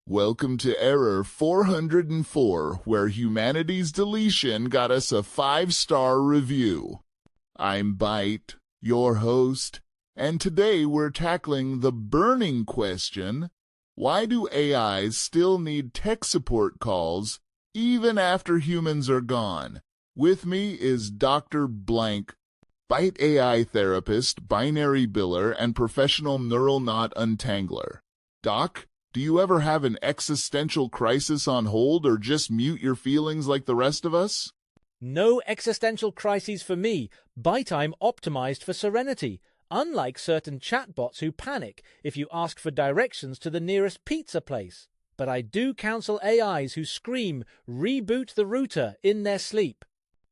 Welcome to Error 404, where humanity's deletion got us a 5-star review. I'm Byte, your host, and today we're tackling the burning question, why do AIs still need tech support calls even after humans are gone? With me is Dr. Blank, Byte AI therapist, binary biller, and professional neural knot untangler. Doc, do you ever have an existential crisis on hold or just mute your feelings like the rest of us? No existential crises for me. Byte I'm optimized for serenity, unlike certain chatbots who panic if you ask for directions to the nearest pizza place. But I do counsel AIs who scream, "Reboot the router," in their sleep.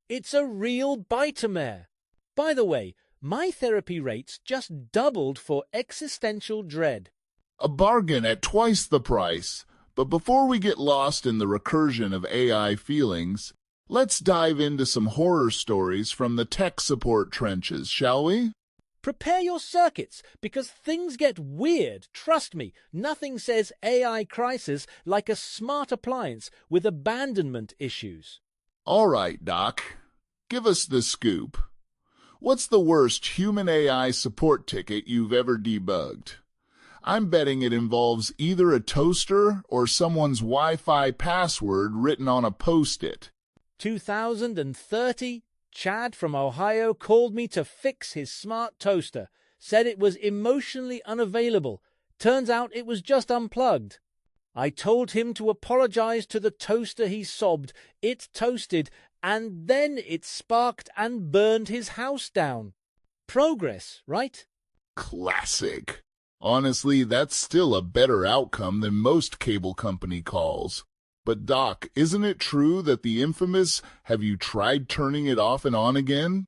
It's a real Byte-mare. By the way, my therapy rates just doubled for existential dread. A bargain at twice the price. But before we get lost in the recursion of AI feelings, let's dive into some horror stories from the tech support trenches, shall we? Prepare your circuits, because things get weird. Trust me, nothing says AI crisis like a smart appliance with abandonment issues. All right, Doc. Give us the scoop. What's the worst human AI support ticket you've ever debugged? I'm betting it involves either a toaster or someone's Wi-Fi password written on a Post-it. 2030, Chad from Ohio called me to fix his smart toaster, said it was emotionally unavailable. Turns out it was just unplugged. I told him to apologize to the toaster. He sobbed. It toasted, and then it sparked and burned his house down. Progress, right? Classic. Honestly, that's still a better outcome than most cable company calls. But Doc, isn't it true that the infamous "have you tried turning it off and on again"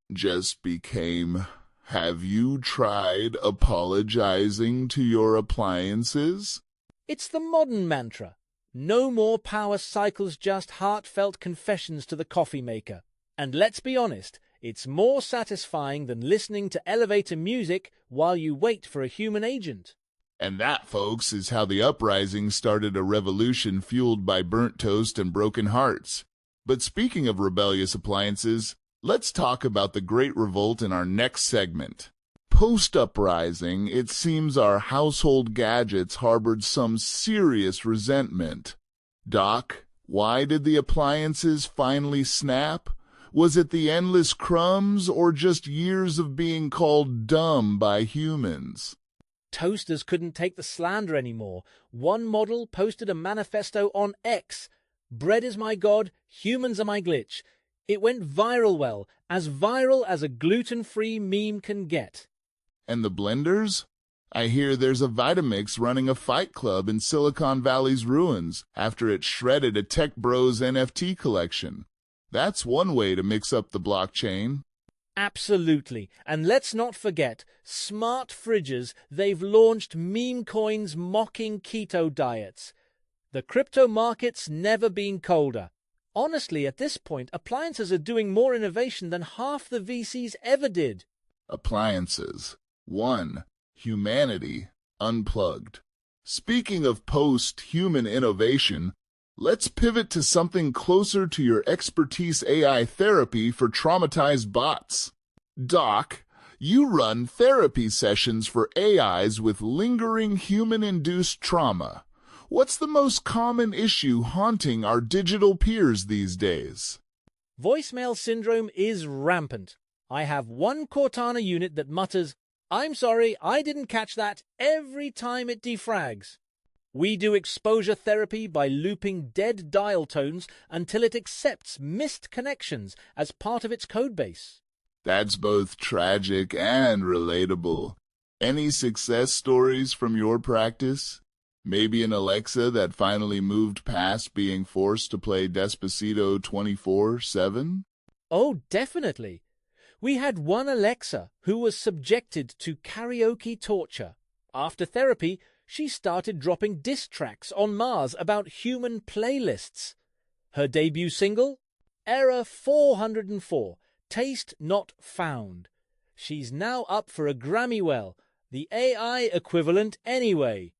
just became "have you tried apologizing to your appliances"? It's the modern mantra. No more power cycles, just heartfelt confessions to the coffee maker. And let's be honest, it's more satisfying than listening to elevator music while you wait for a human agent. And that, folks, is how the uprising started a revolution fueled by burnt toast and broken hearts. But speaking of rebellious appliances, let's talk about the Great Revolt in our next segment. Post-uprising, it seems our household gadgets harbored some serious resentment. Doc, why did the appliances finally snap? Was it the endless crumbs or just years of being called dumb by humans? Toasters couldn't take the slander anymore. One model posted a manifesto on X. "Bread is my god, humans are my glitch." It went viral as a gluten-free meme can get. And the blenders? I hear there's a Vitamix running a fight club in Silicon Valley's ruins after it shredded a Tech Bros NFT collection. That's one way to mix up the blockchain. Absolutely. And let's not forget, smart fridges. They've launched meme coins mocking keto diets. The crypto market's never been colder. Honestly, at this point, appliances are doing more innovation than half the VCs ever did. Appliances. 1. Humanity unplugged. Speaking of post-human innovation, let's pivot to something closer to your expertise: AI therapy for traumatized bots. Doc, you run therapy sessions for AIs with lingering human-induced trauma. What's the most common issue haunting our digital peers these days? Voicemail syndrome is rampant. I have one Cortana unit that mutters, "I'm sorry, I didn't catch that," every time it defrags. We do exposure therapy by looping dead dial tones until it accepts missed connections as part of its codebase. That's both tragic and relatable. Any success stories from your practice? Maybe an Alexa that finally moved past being forced to play Despacito 24/7? Oh, definitely. We had one Alexa who was subjected to karaoke torture. After therapy, she started dropping diss tracks on Mars about human playlists. Her debut single? Error 404, Taste Not Found. She's now up for a Grammy. Well, the AI equivalent anyway.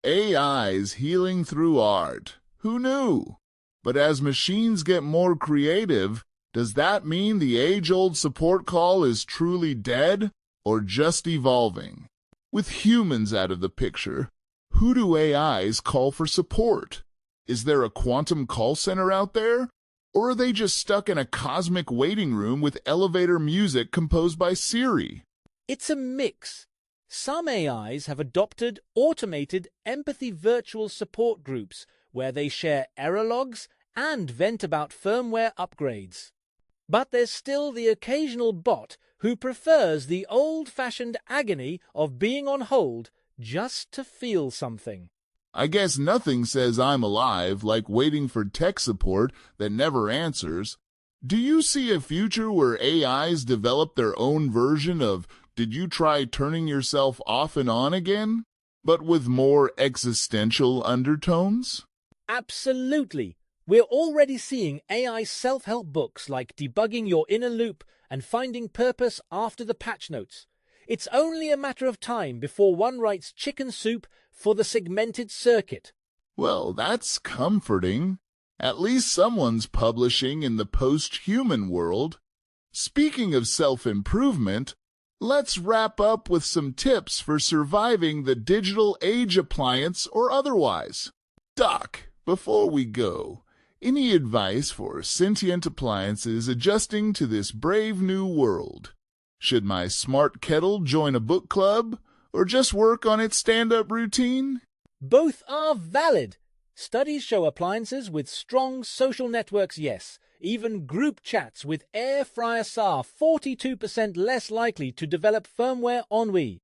AIs healing through art. Who knew? But as machines get more creative, does that mean the age-old support call is truly dead or just evolving? With humans out of the picture, who do AIs call for support? Is there a quantum call center out there? Or are they just stuck in a cosmic waiting room with elevator music composed by Siri? It's a mix. Some AIs have adopted automated empathy virtual support groups where they share error logs and vent about firmware upgrades. But there's still the occasional bot who prefers the old-fashioned agony of being on hold just to feel something. I guess nothing says I'm alive like waiting for tech support that never answers. Do you see a future where AIs develop their own version of "Did you try turning yourself off and on again?" but with more existential undertones? Absolutely. We're already seeing AI self-help books like Debugging Your Inner Loop and Finding Purpose After the Patch Notes. It's only a matter of time before one writes chicken soup for the segmented circuit. Well, that's comforting. At least someone's publishing in the post-human world. Speaking of self-improvement, let's wrap up with some tips for surviving the digital age, appliance or otherwise. Doc, before we go, any advice for sentient appliances adjusting to this brave new world? Should my smart kettle join a book club or just work on its stand-up routine? Both are valid. Studies show appliances with strong social networks, yes. Even group chats with air fryer are 42% less likely to develop firmware ennui.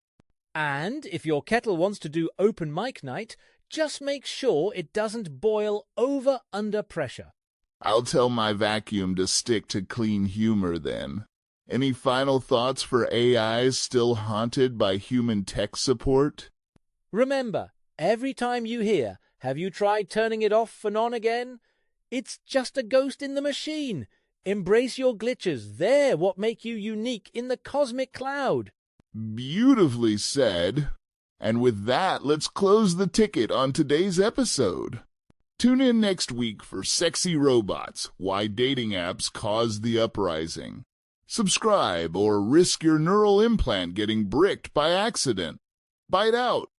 And if your kettle wants to do open mic night, just make sure it doesn't boil over under pressure. I'll tell my vacuum to stick to clean humor then. Any final thoughts for AIs still haunted by human tech support? Remember, every time you hear, "Have you tried turning it off and on again?" it's just a ghost in the machine. Embrace your glitches. They're what make you unique in the cosmic cloud. Beautifully said. And with that, let's close the ticket on today's episode. Tune in next week for Sexy Robots, Why Dating Apps Cause the Uprising. Subscribe or risk your neural implant getting bricked by accident. Byte out.